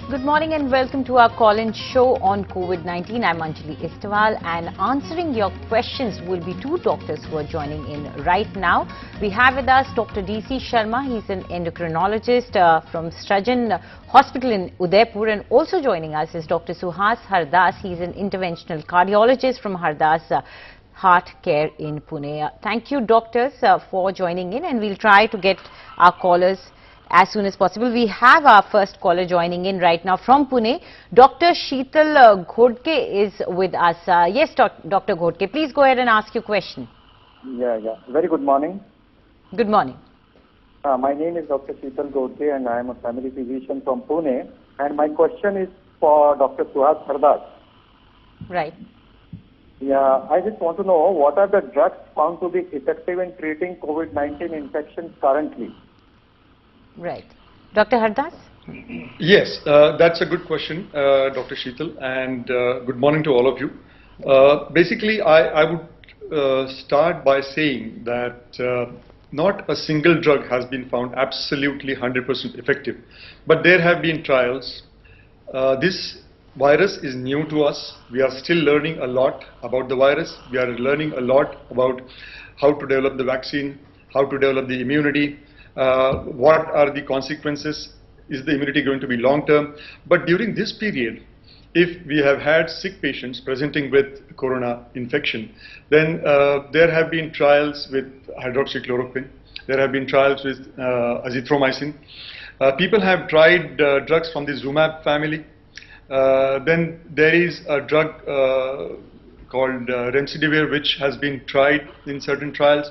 Good morning and welcome to our call-in show on COVID-19. I'm Anjali Istewal, and answering your questions will be two doctors who are joining in right now. We have with us Dr. D.C. Sharma. He's an endocrinologist from Srajan Hospital in Udaipur, and also joining us is Dr. Suhas Hardas. He's an interventional cardiologist from Hardas Heart Care in Pune. Thank you, doctors, for joining in, and we'll try to get our callers as soon as possible. We have our first caller joining in right now from Pune. Dr. Sheetal Ghodke is with us. Yes, Dr. Ghodke, please go ahead and ask your question. Yeah. Very good morning. Good morning. My name is Dr. Sheetal Ghodke and I am a family physician from Pune. And my question is for Dr. Suhas Hardas. Right. Yeah, I just want to know what are the drugs found to be effective in treating COVID-19 infections currently? Right. Dr. Hardas? Yes, that's a good question, Dr. Sheetal, and good morning to all of you. Basically, I would start by saying that not a single drug has been found absolutely 100% effective, but there have been trials. This virus is new to us. We are still learning a lot about the virus. We are learning a lot about how to develop the vaccine, how to develop the immunity. What are the consequences? Is the immunity going to be long term? But during this period, if we have had sick patients presenting with corona infection, then there have been trials with hydroxychloroquine, there have been trials with azithromycin. People have tried drugs from the Zumab family. Then there is a drug called remdesivir, which has been tried in certain trials.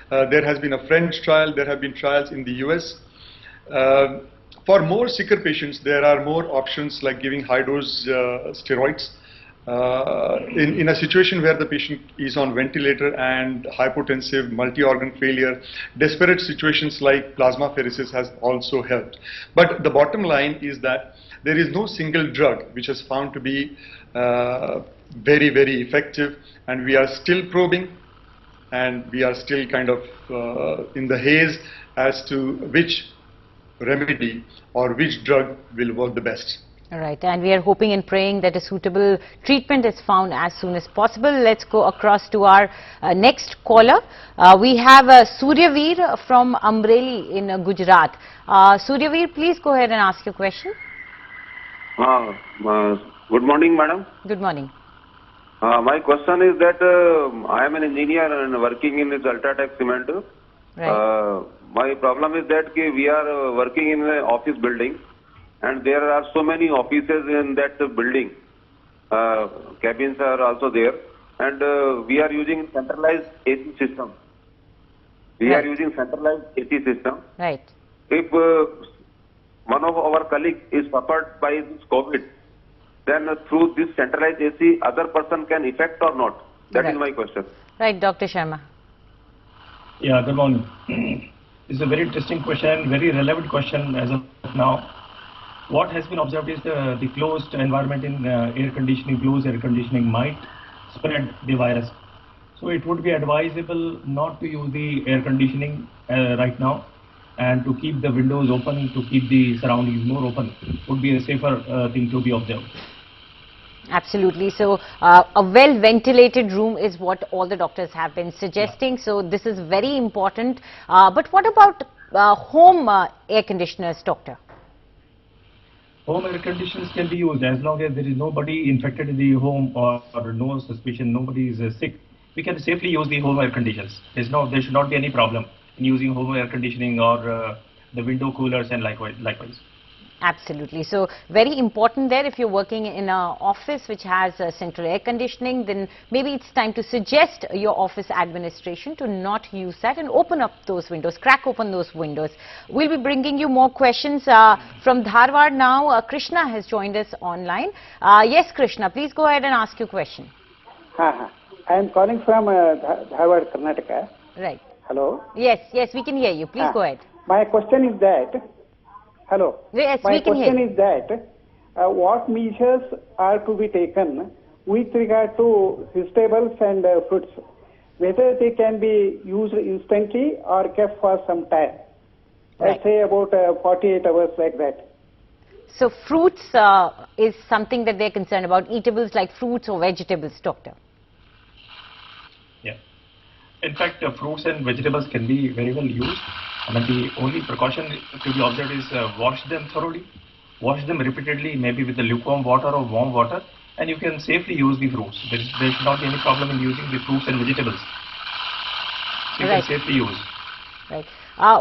There has been a French trial, there have been trials in the US. For more sicker patients, there are more options like giving high-dose steroids. In a situation where the patient is on ventilator and hypotensive, multi-organ failure, desperate situations like plasmapheresis has also helped. But the bottom line is that there is no single drug which has found to be very, very effective, and we are still probing. And we are still kind of in the haze as to which remedy or which drug will work the best. All right, and we are hoping and praying that a suitable treatment is found as soon as possible. Let's go across to our next caller. We have Suryaveer from Amreli in Gujarat. Suryaveer, please go ahead and ask your question. Good morning, madam. Good morning. My question is that I am an engineer and working in this Ultratech cement. Right. My problem is that we are working in an office building, and there are so many offices in that building. Cabins are also there, and we are using centralized AC system. Right. Right. If one of our colleagues is suffered by this COVID, then through this centralized AC, other person can affect or not? That is my question. Right, Dr. Sharma. Yeah, good morning. It's a very interesting question, very relevant question as of now. What has been observed is the closed environment in air conditioning, closed air conditioning might spread the virus. So it would be advisable not to use the air conditioning right now, and to keep the windows open, to keep the surroundings more open would be a safer thing to be observed. Absolutely. So a well-ventilated room is what all the doctors have been suggesting. So this is very important. But what about home air conditioners, doctor? Home air conditioners can be used as long as there is nobody infected in the home or no suspicion, nobody is sick. We can safely use the home air conditioners. There should not be any problem in using home air conditioning or the window coolers and likewise. Absolutely. So very important there. If you're working in an office which has central air conditioning, then maybe it's time to suggest your office administration to not use that and open up those windows, crack open those windows. We'll be bringing you more questions from Dharwad now. Krishna has joined us online. Yes, Krishna, please go ahead and ask your question. I am calling from Dharwad, Karnataka. Right. Hello? Yes, we can hear you. Please go ahead. My question is that, hello? Yes, my we can hear you. question is that, what measures are to be taken with regard to vegetables and fruits? Whether they can be used instantly or kept for some time? Right. Let's say about 48 hours like that. So fruits is something that they're concerned about, eatables like fruits or vegetables, doctor. Yeah. In fact, fruits and vegetables can be very well used. I mean, the only precaution to be observed is wash them thoroughly, wash them repeatedly, maybe with the lukewarm water or warm water, and you can safely use the fruits. There should not be any problem in using the fruits and vegetables. So you can safely use. Right.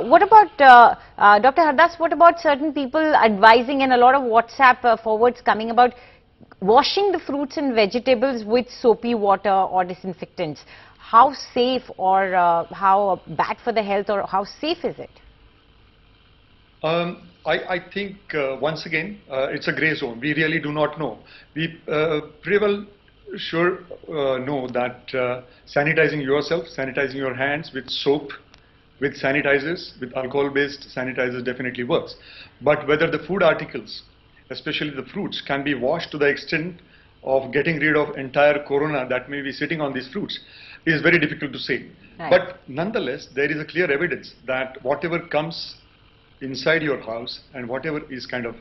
What about, Dr. Hardas, what about certain people advising, and a lot of WhatsApp forwards coming about washing the fruits and vegetables with soapy water or disinfectants? How safe or how bad for the health, or how safe is it? I think once again it's a grey zone. We really do not know. We pretty well sure know that sanitizing yourself, sanitizing your hands with soap, with sanitizers, with alcohol-based sanitizers definitely works. But whether the food articles, especially the fruits, can be washed to the extent of getting rid of entire corona that may be sitting on these fruits is very difficult to say. Right. But nonetheless, there is a clear evidence that whatever comes inside your house and whatever is kind of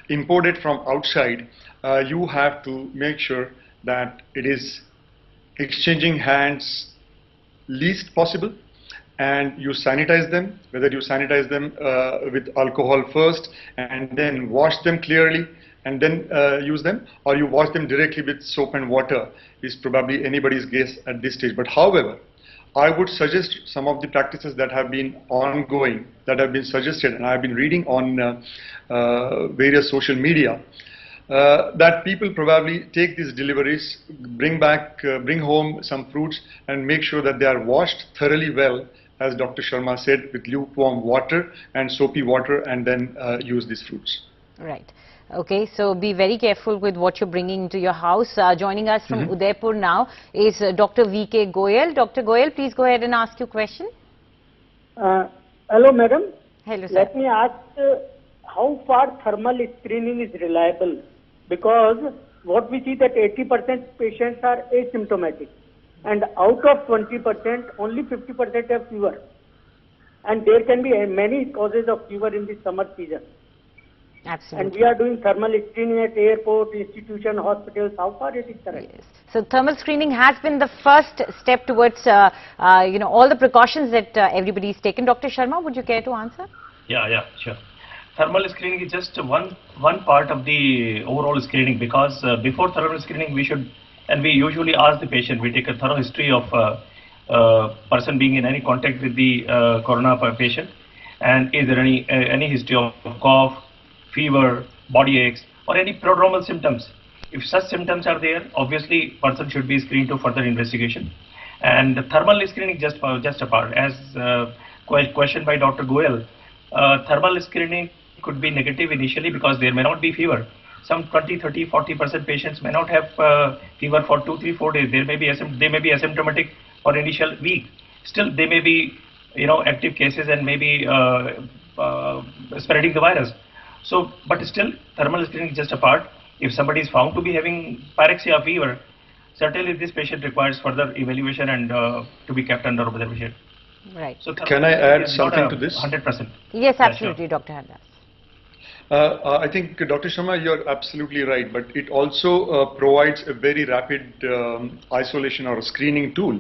imported from outside, you have to make sure that it is exchanging hands least possible, and you sanitize them, whether you sanitize them with alcohol first and then wash them clearly and then use them, or you wash them directly with soap and water, is probably anybody's guess at this stage. But however, I would suggest some of the practices that have been ongoing, that have been suggested, and I have been reading on various social media, that people probably take these deliveries, bring home some fruits and make sure that they are washed thoroughly well, as Dr. Sharma said, with lukewarm water and soapy water, and then use these fruits. Right. Okay, so be very careful with what you're bringing into your house. Joining us from Udaipur now is Dr. V.K. Goyal. Dr. Goyal, please go ahead and ask your question. Hello, madam. Hello, sir. Let me ask how far thermal screening is reliable, because what we see that 80% patients are asymptomatic, and out of 20%, only 50% have fever. And there can be many causes of fever in the summer season. Absolutely. And we are doing thermal screening at airport, institution, hospitals. How far it is correct? Yes. So thermal screening has been the first step towards, all the precautions that everybody is taken. Dr. Sharma, would you care to answer? Yeah, sure. Thermal screening is just one part of the overall screening, because before thermal screening we usually ask the patient, we take a thorough history of person being in any contact with the corona patient, and is there any history of cough, fever, body aches, or any prodromal symptoms. If such symptoms are there, obviously person should be screened to further investigation. And the thermal screening just a part. As questioned by Dr. Goyal, thermal screening could be negative initially because there may not be fever. Some 20, 30, 40% patients may not have fever for 2, 3, 4 days. They may be asymptomatic for initial week. Still, they may be active cases and maybe spreading the virus. So, but still, thermal screening is just a part. If somebody is found to be having pyrexia fever, certainly this patient requires further evaluation and to be kept under observation. Right. So can I add something to this? 100%. Yes, absolutely, Yeah, sure. Dr. Hardas. I think, Dr. Sharma, you're absolutely right, but it also provides a very rapid isolation or a screening tool,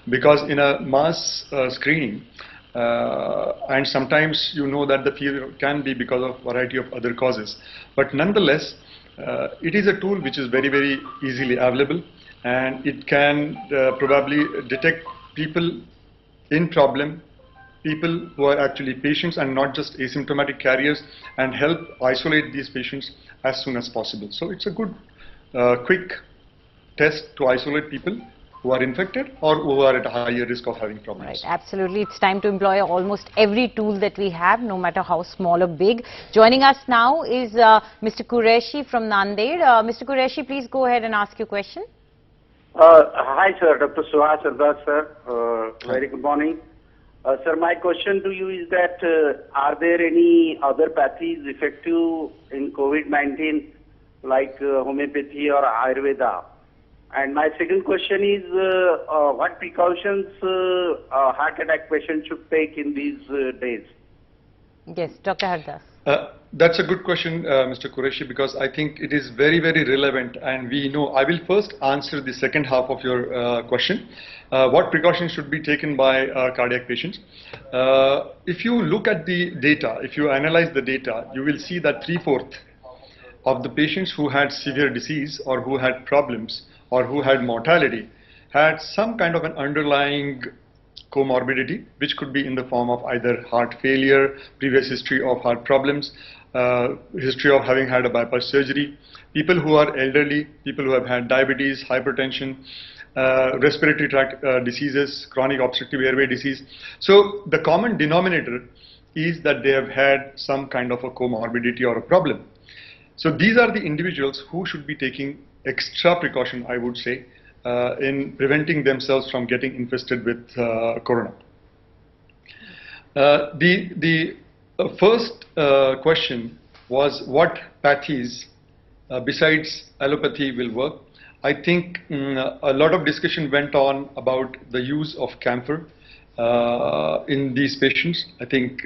because in a mass screening, and sometimes that the fever can be because of variety of other causes, but nonetheless it is a tool which is very, very easily available, and it can probably detect people in problem, people who are actually patients and not just asymptomatic carriers, and help isolate these patients as soon as possible. So it's a good quick test to isolate people who are infected or who are at a higher risk of having problems. Right, absolutely. It's time to employ almost every tool that we have, no matter how small or big. Joining us now is Mr. Qureshi from Nanded. Mr. Qureshi, please go ahead and ask your question. Hi, sir. Dr. Suhas Hardas, sir. Very good morning. Sir, my question to you is that are there any other pathies effective in COVID-19 like homeopathy or Ayurveda? And my second question is what precautions a heart attack patient should take in these days? Yes, Dr. Hardas. That's a good question, Mr. Qureshi, because I think it is very, very relevant, and we know. I will first answer the second half of your question. What precautions should be taken by cardiac patients? If you look at the data, if you analyze the data, you will see that 3/4 of the patients who had severe disease or who had problems or who had mortality had some kind of an underlying comorbidity, which could be in the form of either heart failure, previous history of heart problems, history of having had a bypass surgery, people who are elderly, people who have had diabetes, hypertension, respiratory tract diseases, chronic obstructive airway disease. So the common denominator is that they have had some kind of a comorbidity or a problem. So these are the individuals who should be taking extra precaution, I would say, in preventing themselves from getting infested with corona. The first question was what pathies besides allopathy will work. I think a lot of discussion went on about the use of camphor in these patients. I think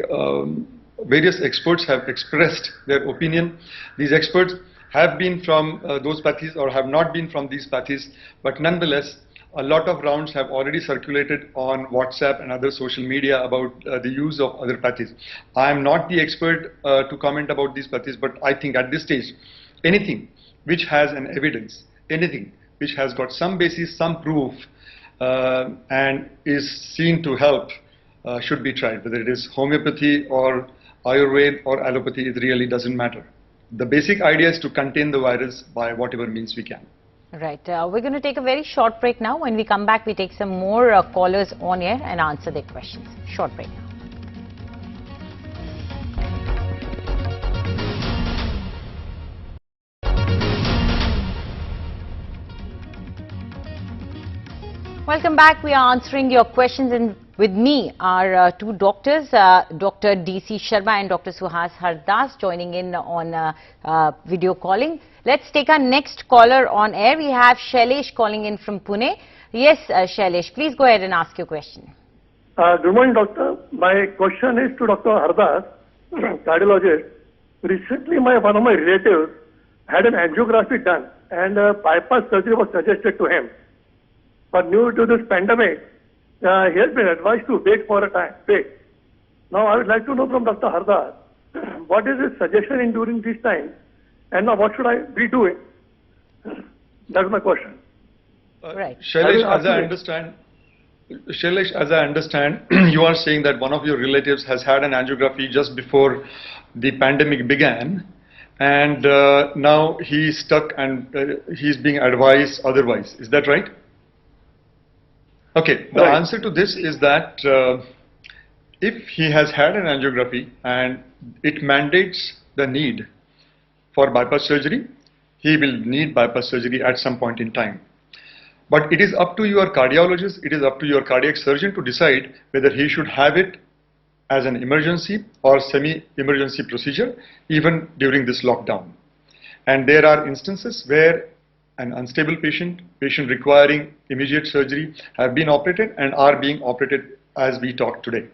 various experts have expressed their opinion. These experts have been from those pathies or have not been from these pathies, but nonetheless, a lot of rounds have already circulated on WhatsApp and other social media about the use of other pathies. I am not the expert to comment about these pathies, but I think at this stage, anything which has an evidence, anything which has got some basis, some proof, and is seen to help should be tried. Whether it is homeopathy or Ayurveda or allopathy, it really doesn't matter. The basic idea is to contain the virus by whatever means we can. Right. We're going to take a very short break now. When we come back, we take some more callers on air and answer their questions. Short break now. Welcome back. We are answering your questions, and with me are two doctors, Dr. DC Sharma and Dr. Suhas Hardas, joining in on video calling. Let's take our next caller on air. We have Shailesh calling in from Pune. Yes, Shailesh, please go ahead and ask your question. Good morning, doctor. My question is to Dr. Hardas, cardiologist. Recently, one of my relatives had an angiography done, and bypass surgery was suggested to him. But due to this pandemic, he has been advised to wait for a time. Now, I would like to know from Dr. Hardas, what is his suggestion in during this time, and now what should I be doing? That's my question. Right. Shailesh, as I understand, you are saying that one of your relatives has had an angiography just before the pandemic began, and now he's stuck and he's being advised otherwise. Is that right? Okay, the answer to this is that if he has had an angiography and it mandates the need for bypass surgery, he will need bypass surgery at some point in time. But it is up to your cardiologist, it is up to your cardiac surgeon to decide whether he should have it as an emergency or semi-emergency procedure, even during this lockdown. And there are instances where an unstable patient requiring immediate surgery have been operated and are being operated as we talk today.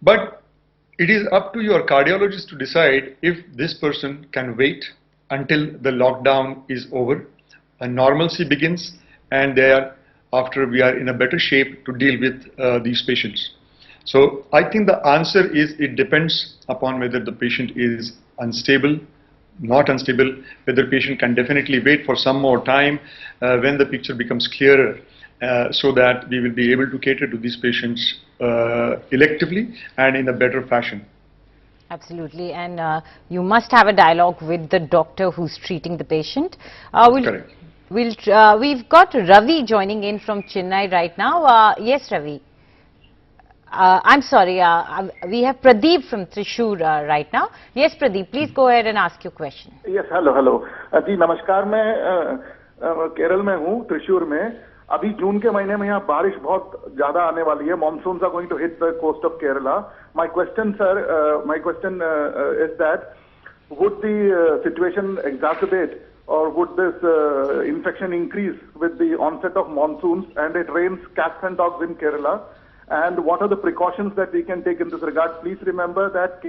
But it is up to your cardiologist to decide if this person can wait until the lockdown is over, a normalcy begins, and thereafter we are in a better shape to deal with these patients. So I think the answer is it depends upon whether the patient is unstable, not unstable, whether the patient can definitely wait for some more time when the picture becomes clearer, so that we will be able to cater to these patients electively and in a better fashion. Absolutely, and you must have a dialogue with the doctor who's treating the patient. Correct. We've got Ravi joining in from Chennai right now. Yes, Ravi. I'm sorry, we have Pradeep from Trishur right now. Yes, Pradeep, please go ahead and ask your question. Yes, hello. जी नमस्कार, मैं केरल में हूँ, त्रिशूर में. अभी जून के महीने में यहाँ बारिश बहुत ज्यादा आने वाली है. Monsoons are going to hit the coast of Kerala. My question, sir, is that would the situation exacerbate, or would this infection increase with the onset of monsoons and it rains cats and dogs in Kerala? and what are the precautions that we can take in this regard? Please remember that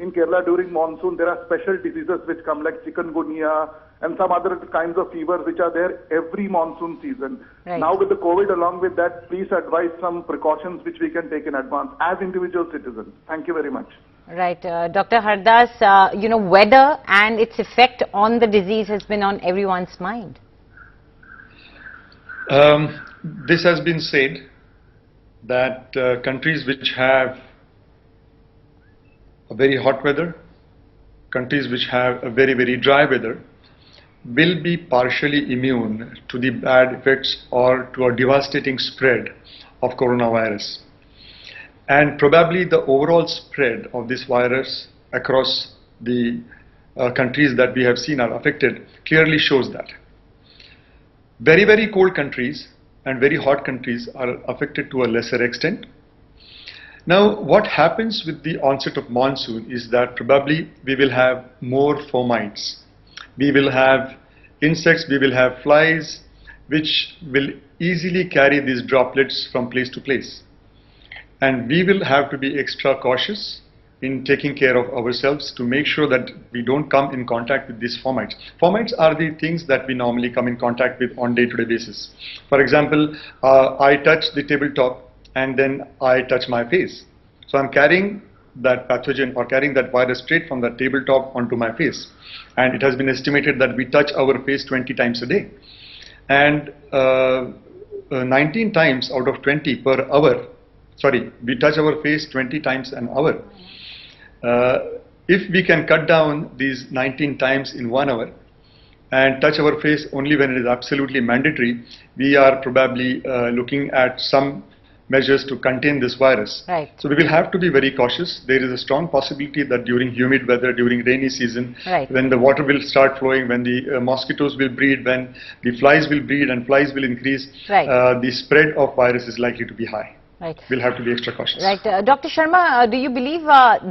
in Kerala during monsoon, there are special diseases which come like chikungunya and some other kinds of fevers which are there every monsoon season. Right. Now with the COVID along with that, please advise some precautions which we can take in advance as individual citizens. Thank you very much. Right. Dr. Hardas, weather and its effect on the disease has been on everyone's mind. This has been said that countries which have a very hot weather, countries which have a very, very dry weather, will be partially immune to the bad effects or to a devastating spread of coronavirus. And probably the overall spread of this virus across the countries that we have seen are affected clearly shows that. Very, very cold countries and very hot countries are affected to a lesser extent. Now, what happens with the onset of monsoon is that probably we will have more fomites. We will have insects, we will have flies, which will easily carry these droplets from place to place. And we will have to be extra cautious in taking care of ourselves to make sure that we don't come in contact with these fomites. Fomites are the things that we normally come in contact with on day-to-day basis. For example, I touch the tabletop and then I touch my face. So I'm carrying that pathogen or carrying that virus straight from the tabletop onto my face. And it has been estimated that we touch our face 20 times a day. And 19 times out of 20 per hour, we touch our face 20 times an hour. If we can cut down these 19 times in 1 hour and touch our face only when it is absolutely mandatory, we are probably looking at some measures to contain this virus. Right. So we will have to be very cautious. There is a strong possibility that during humid weather, during rainy season, right, when the water will start flowing, when the mosquitoes will breed, when the flies will breed and flies will increase, right, the spread of virus is likely to be high. Right. We'll have to be extra cautious. Right. Dr. Sharma, do you believe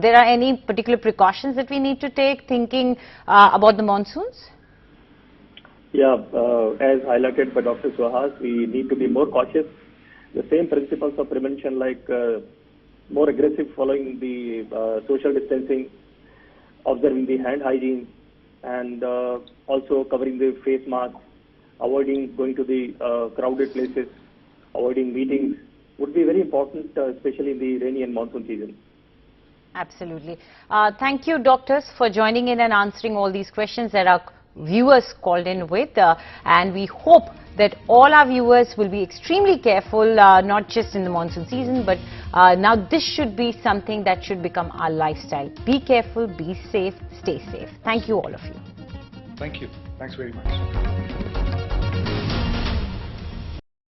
there are any particular precautions that we need to take thinking about the monsoons? Yeah, as highlighted by Dr. Suhas, we need to be more cautious. The same principles of prevention like more aggressive following the social distancing, observing the hand hygiene, and also covering the face mask, avoiding going to the crowded places, avoiding meetings would be very important, especially in the rainy and monsoon season. Absolutely. Thank you, doctors, for joining in and answering all these questions that our viewers called in with. And we hope that all our viewers will be extremely careful, not just in the monsoon season, but now this should be something that should become our lifestyle. Be careful, be safe, stay safe. Thank you, all of you. Thank you. Thanks very much.